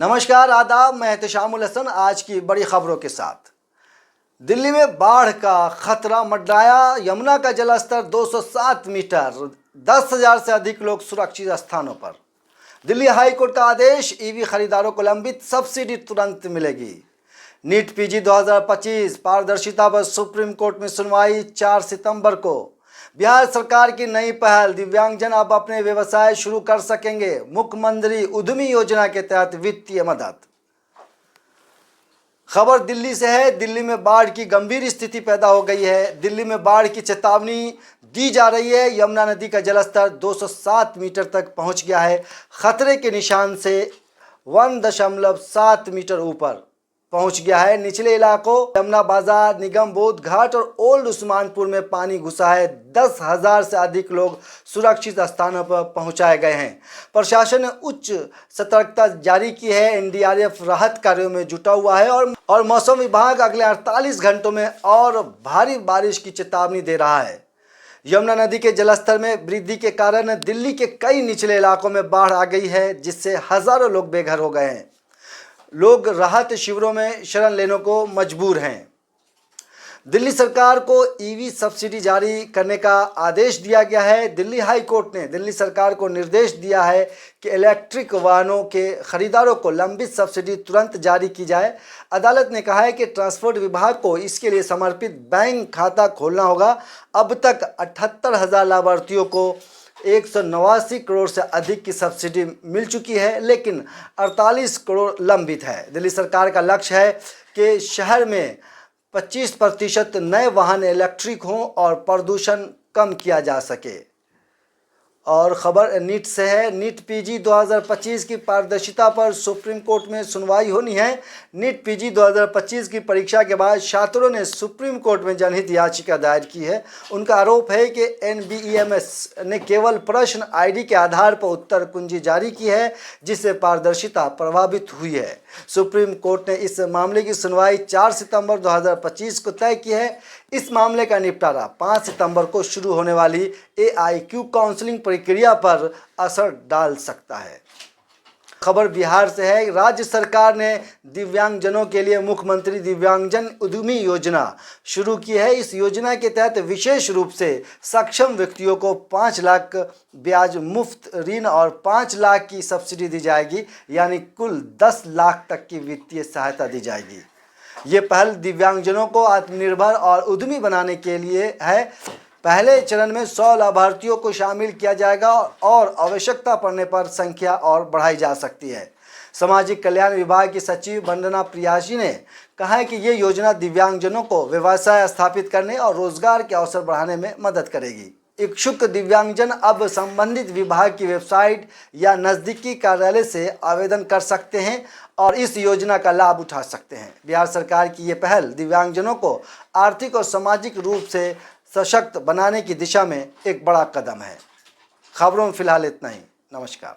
नमस्कार, आदाब। मैं एहतशामुल हसन आज की बड़ी खबरों के साथ। दिल्ली में बाढ़ का खतरा मंडराया। यमुना का जलस्तर 207 मीटर, 10,000 से अधिक लोग सुरक्षित स्थानों पर। दिल्ली हाई कोर्ट का आदेश, ईवी खरीदारों को लंबित सब्सिडी तुरंत मिलेगी। नीट पीजी 2025 पारदर्शिता पर सुप्रीम कोर्ट में सुनवाई 4 सितंबर को। बिहार सरकार की नई पहल, दिव्यांगजन अब अपने व्यवसाय शुरू कर सकेंगे। मुख्यमंत्री उद्यमी योजना के तहत वित्तीय मदद। खबर दिल्ली से है। दिल्ली में बाढ़ की गंभीर स्थिति पैदा हो गई है। दिल्ली में बाढ़ की चेतावनी दी जा रही है। यमुना नदी का जलस्तर 207 मीटर तक पहुंच गया है। खतरे के निशान से 1.7 मीटर ऊपर पहुंच गया है। निचले इलाकों यमुना बाजार, निगम बोध घाट और ओल्ड उस्मानपुर में पानी घुसा है। 10,000 से अधिक लोग सुरक्षित स्थानों पर पहुंचाए गए हैं। प्रशासन ने उच्च सतर्कता जारी की है। एनडीआरएफ राहत कार्यों में जुटा हुआ है और मौसम विभाग अगले 48 घंटों में और भारी बारिश की चेतावनी दे रहा है। यमुना नदी के जलस्तर में वृद्धि के कारण दिल्ली के कई निचले इलाकों में बाढ़ आ गई है, जिससे हजारों लोग बेघर हो गए हैं। लोग राहत शिविरों में शरण लेने को मजबूर हैं। दिल्ली सरकार को ईवी सब्सिडी जारी करने का आदेश दिया गया है। दिल्ली हाई कोर्ट ने दिल्ली सरकार को निर्देश दिया है कि इलेक्ट्रिक वाहनों के खरीदारों को लंबित सब्सिडी तुरंत जारी की जाए। अदालत ने कहा है कि ट्रांसपोर्ट विभाग को इसके लिए समर्पित बैंक खाता खोलना होगा। अब तक 78,000 लाभार्थियों को 189 करोड़ से अधिक की सब्सिडी मिल चुकी है, लेकिन 48 करोड़ लंबित है। दिल्ली सरकार का लक्ष्य है कि शहर में 25% नए वाहन इलेक्ट्रिक हों और प्रदूषण कम किया जा सके। और खबर नीट से है। नीट पीजी 2025 की पारदर्शिता पर सुप्रीम कोर्ट में सुनवाई होनी है। नीट पीजी 2025 की परीक्षा के बाद छात्रों ने सुप्रीम कोर्ट में जनहित याचिका दायर की है। उनका आरोप है कि एनबीईएमएस ने केवल प्रश्न आईडी के आधार पर उत्तर कुंजी जारी की है, जिससे पारदर्शिता प्रभावित हुई है। सुप्रीम कोर्ट ने इस मामले की सुनवाई 4 सितंबर 2025 को तय की है। इस मामले का निपटारा 5 सितंबर को शुरू होने वाली AIQ काउंसलिंग प्रक्रिया पर असर डाल सकता है। खबर बिहार से है। राज्य सरकार ने दिव्यांगजनों के लिए मुख्यमंत्री दिव्यांगजन उद्यमी योजना शुरू की है। इस योजना के तहत विशेष रूप से सक्षम व्यक्तियों को 5 लाख ब्याज मुफ्त ऋण और 5 लाख की सब्सिडी दी जाएगी, यानी कुल 10 लाख तक की वित्तीय सहायता दी जाएगी। ये पहल दिव्यांगजनों को आत्मनिर्भर और उद्यमी बनाने के लिए है। पहले चरण में 100 लाभार्थियों को शामिल किया जाएगा और आवश्यकता पड़ने पर संख्या और बढ़ाई जा सकती है। सामाजिक कल्याण विभाग की सचिव वंदना प्रियासी ने कहा है कि ये योजना दिव्यांगजनों को व्यवसाय स्थापित करने और रोजगार के अवसर बढ़ाने में मदद करेगी। इच्छुक दिव्यांगजन अब संबंधित विभाग की वेबसाइट या नज़दीकी कार्यालय से आवेदन कर सकते हैं और इस योजना का लाभ उठा सकते हैं। बिहार सरकार की ये पहल दिव्यांगजनों को आर्थिक और सामाजिक रूप से सशक्त बनाने की दिशा में एक बड़ा कदम है। खबरों में फिलहाल इतना ही। नमस्कार।